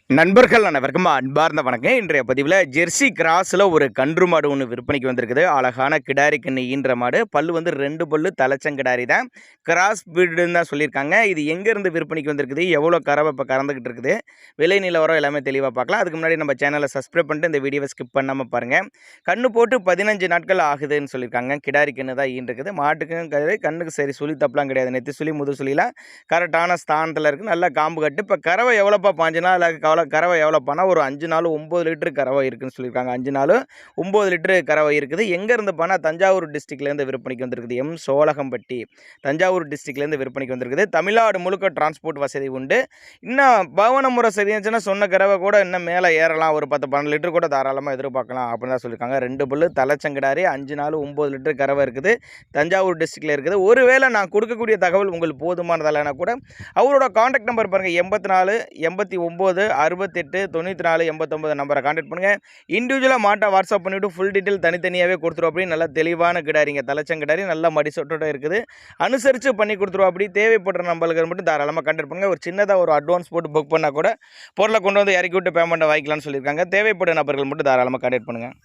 நண்பர்கள் அனைவருக்கும் அன்பார்ந்த வணக்கம். இன்றைய பதிவில் ஜெர்சி கிராஸில் ஒரு கன்று மாடு ஒன்று விற்பனைக்கு வந்திருக்குது. அழகான கிடாரி கன்று ஈன்ற மாடு. பல்லு வந்து 2 பல்லு தலைச்சங்கிடாரி தான். கிராஸ் பீடுன்னு தான் சொல்லியிருக்காங்க. இது எங்கேருந்து விற்பனைக்கு வந்திருக்குது, எவ்வளோ கறவை இப்போ கறந்துக்கிட்டு இருக்குது, விலை நிலவரம் எல்லாமே தெளிவாக பார்க்கலாம். அதுக்கு முன்னாடி நம்ம சேனலை சப்ஸ்கிரைப் பண்ணிட்டு இந்த வீடியோவை ஸ்கிப் பண்ணாமல் பாருங்கள். கன்று போட்டு 15 நாட்கள் ஆகுதுன்னு சொல்லியிருக்காங்க. கிடாரி கன்று தான் ஈன்றுக்குது. மாட்டுக்கும் கண்ணுக்கு சரி சுழி தப்பலாம் கிடையாது. நெத்தி சுழி முது சுழிலாம் கரெக்டான ஸ்தானத்தில் இருக்குது. நல்லா காம்பு கட்டு. இப்போ கறவை எவ்வளோப்பா 5 நாள் கறவை எவ்வளோ பண்ணால் ஒரு 5 நாள் 9 லிட்டரு கறவை இருக்குதுன்னு சொல்லியிருக்காங்க. 5 நாள் 9 லிட்டரு கறவை இருக்குது. எங்கேருந்து பண்ணால் தஞ்சாவூர் டிஸ்ட்ரிக்ட்லேருந்து விற்பனைக்கு வந்திருக்குது. சோழகம்பட்டி தஞ்சாவூர் டிஸ்ட்ரிக்ட்லேருந்து விற்பனைக்கு வந்திருக்குது. தமிழ்நாடு முழுக்க டிரான்ஸ்போர்ட் வசதி உண்டு. இன்னும் பவன முறை சரியாச்சுன்னா சொன்ன கறவை கூட இன்னும் மேலே ஏறலாம். ஒரு 10-12 லிட்டர் கூட தாராளமாக எதிர்பார்க்கலாம் அப்படின்னு தான் சொல்லியிருக்காங்க. 2 பல்லு தலைச்சங்கிடாரி 5 நாள் 9 லிட்டரு கறவை இருக்குது. தஞ்சாவூர் டிஸ்ட்ரிக்டில் இருக்குது. ஒருவேளை நான் கொடுக்கக்கூடிய தகவல் உங்களுக்கு போதுமானதாலனா கூட அவரோட காண்டாக்ட் நம்பர் பாருங்கள். 84 89 68 94 89 நம்பரை கான்டாக்ட் பண்ணுங்கள். இண்டிவிஜுவலாக மாட்டை வாட்ஸ்அப் பண்ணிவிட்டு ஃபுல் டீட்டெயில் தனித்தனியாகவே கொடுத்துருவோம். அப்படி நல்லா தெளிவான கிடாரிங்க, தலைச்சங்கிடாரி நல்லா மடி சொட்டோட இருக்குது. அனுசரித்து பண்ணி கொடுத்துருவோம். அப்படி தேவைப்படுற நம்பருக்கு மட்டும் தாராளமாக கான்டாக்ட் பண்ணுங்கள். ஒரு சின்னதாக ஒரு அட்வான்ஸ் போட்டு புக் பண்ணால் கூட பொருளை கொண்டு வந்து இறக்கி விட்டு பேமெண்ட்டை வாங்கிக்கலாம்னு சொல்லியிருக்காங்க. தேவைப்படும் நபர்கள் மட்டும் தாராளமாக கான்டாக்ட் பண்ணுங்கள்.